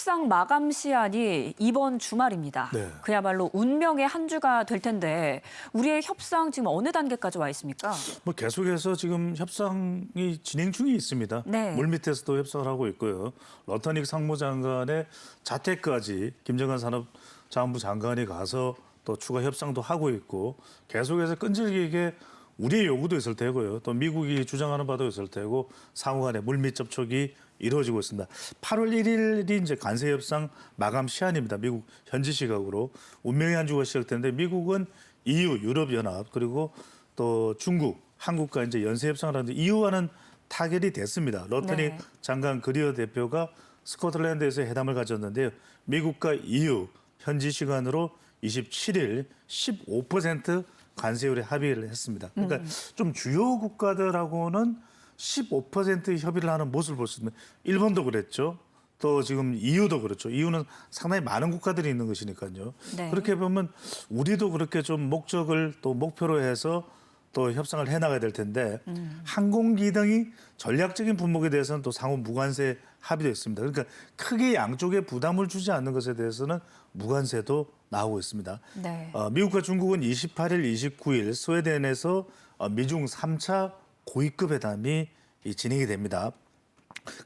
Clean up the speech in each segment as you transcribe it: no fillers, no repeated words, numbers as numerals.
협상 마감 시한이 이번 주말입니다. 네. 그야말로 운명의 한 주가 될 텐데 우리의 협상 지금 어느 단계까지 와 있습니까? 뭐 계속해서 지금 협상이 진행 중에 있습니다. 네. 물밑에서도 협상을 하고 있고요. 러터닉 상무장관의 자택까지 김정한 산업자원부 장관이 가서 또 추가 협상도 하고 있고 계속해서 끈질기게 우리의 요구도 있을 테고요. 또 미국이 주장하는 바도 있을 테고 상호 간의 물밑 접촉이 이루어지고 있습니다. 8월 1일이 이제 관세 협상 마감 시한입니다. 미국 현지 시각으로 운명의 한 주가 시작되는데 미국은 EU, 유럽연합 그리고 또 중국, 한국과 이제 연쇄 협상을 하는데 EU와는 타결이 됐습니다. 러터닉 네. 장관 그리어 대표가 스코틀랜드에서 회담을 가졌는데요. 미국과 EU 현지 시간으로 27일 15% 관세율에 합의를 했습니다. 그러니까 좀 주요 국가들하고는 15% 협의를 하는 모습을 볼 수 있습니다. 일본도 그랬죠. 또 지금 EU도 그렇죠. EU는 상당히 많은 국가들이 있는 것이니까요. 네. 그렇게 보면 우리도 그렇게 좀 목적을 또 목표로 해서 또 협상을 해나가야 될 텐데 항공기 등이 전략적인 품목에 대해서는 또 상호 무관세 합의도 있습니다. 그러니까 크게 양쪽에 부담을 주지 않는 것에 대해서는 무관세도 나오고 있습니다. 네. 미국과 중국은 28일, 29일 스웨덴에서 미중 3차 고위급 회담이 진행이 됩니다.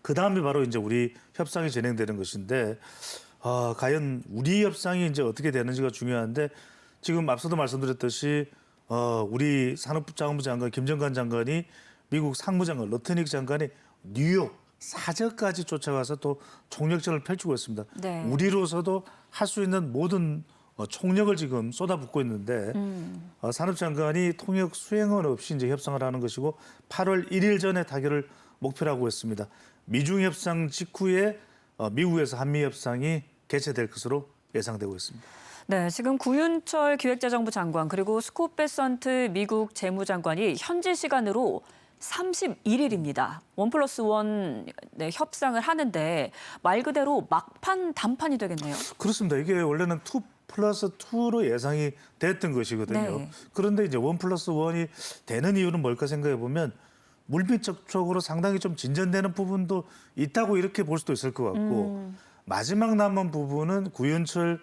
그 다음에 바로 이제 우리 협상이 진행되는 것인데 과연 우리 협상이 이제 어떻게 되는지가 중요한데 지금 앞서도 말씀드렸듯이 우리 산업자원부 장관 김정관 장관이 미국 상무장관 러터닉 장관이 뉴욕 사저까지 쫓아가서 또 총력전을 펼치고 있습니다. 네. 우리로서도 할 수 있는 모든 총력을 지금 쏟아붓고 있는데 산업장관이 통역 수행은 없이 이제 협상을 하는 것이고 8월 1일 전에 타결을 목표로 하고 있습니다. 미중 협상 직후에 미국에서 한미 협상이 개최될 것으로 예상되고 있습니다. 네, 지금 구윤철 기획재정부 장관 그리고 스콧 베선트 미국 재무장관이 현지 시간으로 31일입니다. 1+1 네, 협상을 하는데 말 그대로 막판 단판이 되겠네요. 그렇습니다. 이게 원래는 2+2로 예상이 됐던 것이거든요. 네. 그런데 이제 1+1이 되는 이유는 뭘까 생각해 보면 물밑 접촉으로 상당히 좀 진전되는 부분도 있다고 이렇게 볼 수도 있을 것 같고 마지막 남은 부분은 구윤철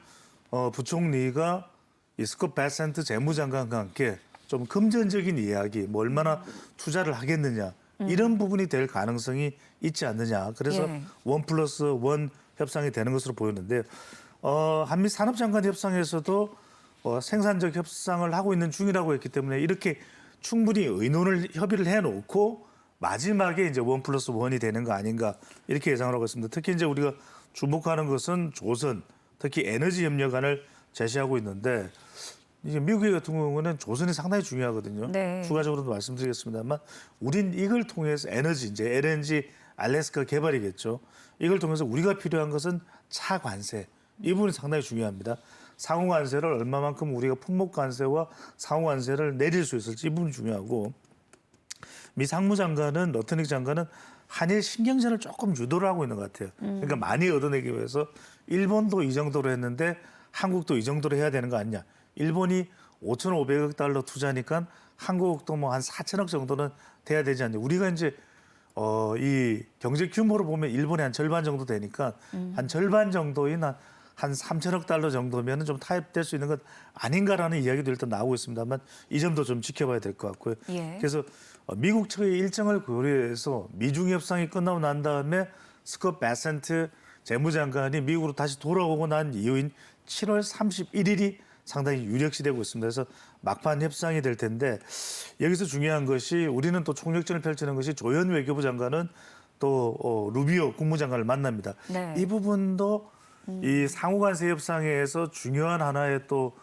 부총리가 이 스콧 베센트 재무장관과 함께 좀 금전적인 이야기, 뭐 얼마나 투자를 하겠느냐 이런 부분이 될 가능성이 있지 않느냐. 그래서 예. 1+1 협상이 되는 것으로 보이는데 한미 산업장관 협상에서도 생산적 협상을 하고 있는 중이라고 했기 때문에 이렇게 충분히 의논을 협의를 해놓고 마지막에 이제 1+1이 되는 거 아닌가 이렇게 예상을 하고 있습니다. 특히 이제 우리가 주목하는 것은 조선, 특히 에너지 협력안을 제시하고 있는데 이제 미국 같은 경우는 조선이 상당히 중요하거든요. 네. 추가적으로도 말씀드리겠습니다만 우린 이걸 통해서 에너지, 이제 LNG 알래스카 개발이겠죠. 이걸 통해서 우리가 필요한 것은 차 관세. 이 부분이 상당히 중요합니다. 상호 관세를 얼마만큼 우리가 품목 관세와 상호 관세를 내릴 수 있을지 이 부분이 중요하고 미 상무장관은 러터닉 장관은 한일 신경전을 조금 유도를 하고 있는 것 같아요. 그러니까 많이 얻어내기 위해서 일본도 이 정도로 했는데 한국도 이 정도로 해야 되는 거 아니냐. 일본이 5,500억 달러 투자니까 한국도 뭐 한 4천억 정도는 돼야 되지 않냐. 우리가 이제 이 경제 규모로 보면 일본의 한 절반 정도 되니까 한 절반 정도인 한 3천억 달러 정도면 좀 타협될 수 있는 것 아닌가라는 이야기도 일단 나오고 있습니다만 이 점도 좀 지켜봐야 될 것 같고요. 예. 그래서 미국 측의 일정을 고려해서 미중 협상이 끝나고 난 다음에 스콧 베센트 재무장관이 미국으로 다시 돌아오고 난 이후인 7월 31일이 상당히 유력시되고 있습니다. 그래서 막판 협상이 될 텐데 여기서 중요한 것이 우리는 또 총력전을 펼치는 것이 조현 외교부 장관은 또 루비오 국무장관을 만납니다. 네. 이 부분도 이 상호관세 협상에서 중요한 하나의 또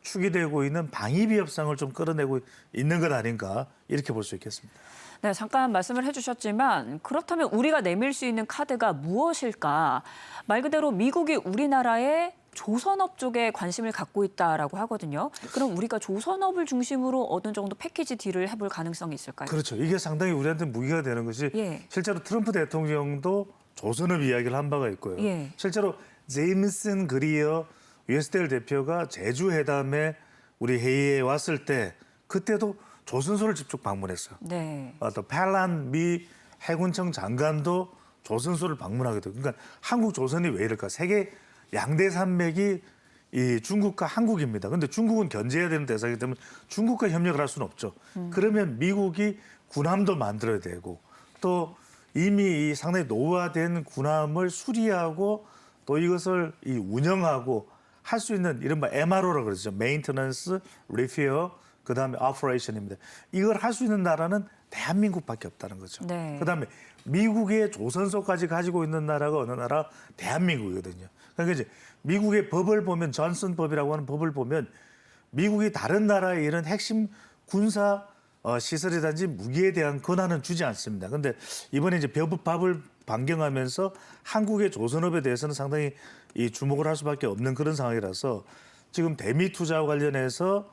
축이 되고 있는 방위비 협상을 좀 끌어내고 있는 것 아닌가 이렇게 볼 수 있겠습니다. 네, 잠깐 말씀을 해주셨지만 그렇다면 우리가 내밀 수 있는 카드가 무엇일까? 말 그대로 미국이 우리나라의 조선업 쪽에 관심을 갖고 있다라고 하거든요. 그럼 우리가 조선업을 중심으로 어느 정도 패키지 딜을 해볼 가능성이 있을까요? 그렇죠. 이게 상당히 우리한테 무기가 되는 것이 예. 실제로 트럼프 대통령도 조선업 이야기를 한 바가 있고요. 예. 실제로 제임슨 그리어 USDL 대표가 제주 회담에 우리 회의에 왔을 때 그때도 조선소를 직접 방문했어요. 네. 또 팔란 미 해군청 장관도 조선소를 방문하게 되고, 그러니까 한국 조선이 왜 이럴까? 세계 양대 산맥이 이 중국과 한국입니다. 근데 중국은 견제해야 되는 대상이기 때문에 중국과 협력을 할 수는 없죠. 그러면 미국이 군함도 만들어야 되고 또 이미 이 상당히 노후화된 군함을 수리하고 또 이것을 이 운영하고 할 수 있는 이른바 MRO라고 그러죠. Maintenance, Repair, 그다음에 Operation입니다. 이걸 할 수 있는 나라는 대한민국밖에 없다는 거죠. 네. 그다음에 미국의 조선소까지 가지고 있는 나라가 어느 나라? 대한민국이거든요. 그러니까 이제 미국의 법을 보면 존슨 법이라고 하는 법을 보면 미국이 다른 나라에 이런 핵심 군사 시설이든지 무기에 대한 권한은 주지 않습니다. 그런데 이번에 이제 법을 변경하면서 한국의 조선업에 대해서는 상당히 이 주목을 할 수밖에 없는 그런 상황이라서 지금 대미 투자와 관련해서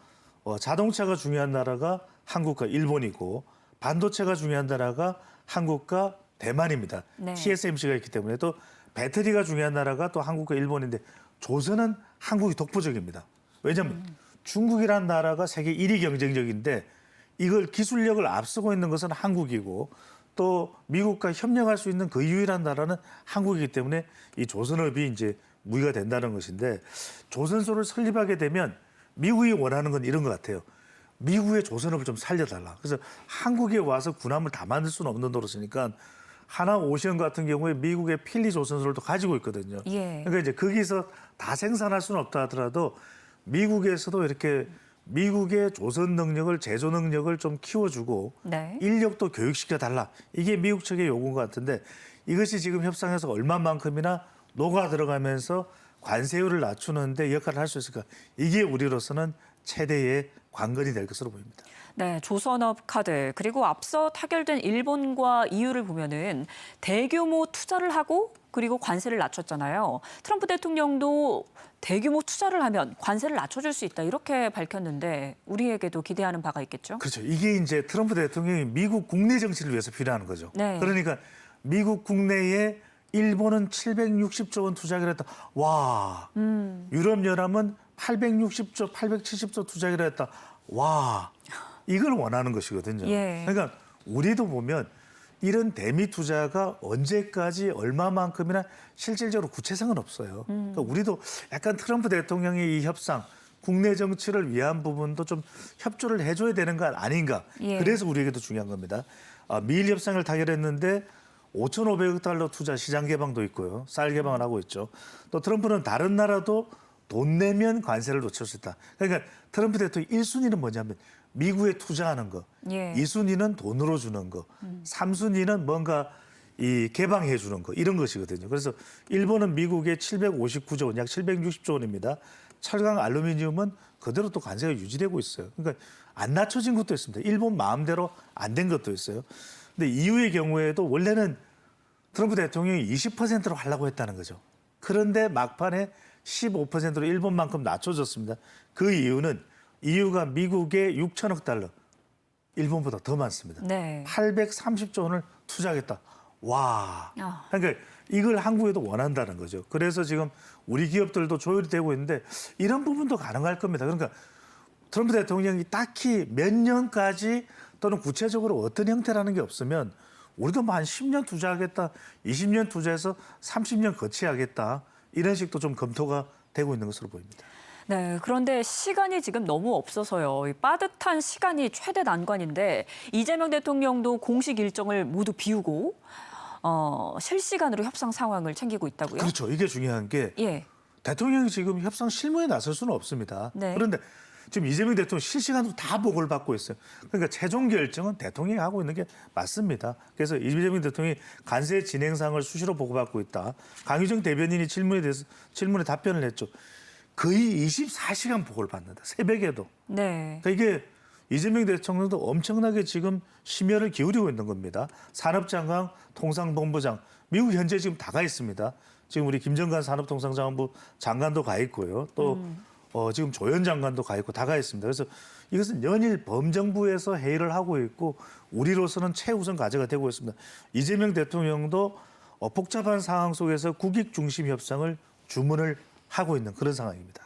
자동차가 중요한 나라가 한국과 일본이고 반도체가 중요한 나라가 한국과 대만입니다. 네. TSMC가 있기 때문에 또 배터리가 중요한 나라가 또 한국과 일본인데 조선은 한국이 독보적입니다. 왜냐하면 중국이라는 나라가 세계 1위 경쟁력인데 이걸 기술력을 앞서고 있는 것은 한국이고 또 미국과 협력할 수 있는 그 유일한 나라는 한국이기 때문에 이 조선업이 이제 무기가 된다는 것인데 조선소를 설립하게 되면 미국이 원하는 건 이런 것 같아요. 미국의 조선업을 좀 살려달라. 그래서 한국에 와서 군함을 다 만들 수는 없는 노릇이니까 하나 오션 같은 경우에 미국의 필리 조선소를 또 가지고 있거든요. 예. 그러니까 이제 거기서 다 생산할 수는 없다 하더라도 미국에서도 이렇게 미국의 조선 능력을 제조 능력을 좀 키워주고 네. 인력도 교육시켜 달라. 이게 미국 측의 요구인 것 같은데 이것이 지금 협상에서 얼마만큼이나 녹아 들어가면서 관세율을 낮추는데 역할을 할 수 있을까? 이게 우리로서는 최대의 관건이 될 것으로 보입니다. 네, 조선업 카드 그리고 앞서 타결된 일본과 EU를 보면은 대규모 투자를 하고 그리고 관세를 낮췄잖아요. 트럼프 대통령도 대규모 투자를 하면 관세를 낮춰줄 수 있다 이렇게 밝혔는데 우리에게도 기대하는 바가 있겠죠? 그렇죠. 이게 이제 트럼프 대통령이 미국 국내 정치를 위해서 필요한 거죠. 네. 그러니까 미국 국내에 일본은 760조 원 투자하기로 했다. 와. 유럽연합은 860조, 870조 투자하기로 했다. 와. 이걸 원하는 것이거든요. 예. 그러니까 우리도 보면 이런 대미 투자가 언제까지 얼마만큼이나 실질적으로 구체성은 없어요. 그러니까 우리도 약간 트럼프 대통령의 이 협상, 국내 정치를 위한 부분도 좀 협조를 해줘야 되는 거 아닌가. 예. 그래서 우리에게도 중요한 겁니다. 미일 협상을 타결했는데 5,500억 달러 투자 시장 개방도 있고요. 쌀 개방을 하고 있죠. 또 트럼프는 다른 나라도 돈 내면 관세를 놓칠 수 있다. 그러니까 트럼프 대통령 1순위는 뭐냐면 미국에 투자하는 거. 예. 2순위는 돈으로 주는 거. 3순위는 뭔가 이 개방해 주는 거. 이런 것이거든요. 그래서 일본은 미국의 759조 원, 약 760조 원입니다. 철강, 알루미늄은 그대로 또 관세가 유지되고 있어요. 그러니까 안 낮춰진 것도 있습니다. 일본 마음대로 안 된 것도 있어요. 근데 EU의 경우에도 원래는 트럼프 대통령이 20%로 하려고 했다는 거죠. 그런데 막판에 15%로 일본만큼 낮춰졌습니다. 그 이유는 EU가 미국의 6천억 달러, 일본보다 더 많습니다. 네. 830조 원을 투자하겠다. 와. 그러니까 이걸 한국에도 원한다는 거죠. 그래서 지금 우리 기업들도 조율이 되고 있는데 이런 부분도 가능할 겁니다. 그러니까 트럼프 대통령이 딱히 몇 년까지 또는 구체적으로 어떤 형태라는 게 없으면 우리도 뭐 한 10년 투자하겠다, 20년 투자해서 30년 거치하겠다 이런 식도 좀 검토가 되고 있는 것으로 보입니다. 네, 그런데 시간이 지금 너무 없어서요. 이 빠듯한 시간이 최대 난관인데 이재명 대통령도 공식 일정을 모두 비우고 실시간으로 협상 상황을 챙기고 있다고요? 그렇죠. 이게 중요한 게 예. 대통령이 지금 협상 실무에 나설 수는 없습니다. 네. 그런데 지금 이재명 대통령 실시간으로 다 보고를 받고 있어요. 그러니까 최종 결정은 대통령이 하고 있는 게 맞습니다. 그래서 이재명 대통령이 관세 진행상을 수시로 보고받고 있다. 강유정 대변인이 질문에 답변을 했죠. 거의 24시간 보고를 받는다. 새벽에도. 네. 그러니까 이게 이재명 대통령도 엄청나게 지금 심혈을 기울이고 있는 겁니다. 산업장관, 통상본부장, 미국 현재 지금 다 가 있습니다. 지금 우리 김정관 산업통상자원부 장관도 가 있고요. 또 지금 조현 장관도 가 있고 다 가 있습니다. 그래서 이것은 연일 범정부에서 회의를 하고 있고 우리로서는 최우선 과제가 되고 있습니다. 이재명 대통령도 복잡한 상황 속에서 국익 중심 협상을 주문을 하고 있는 그런 상황입니다.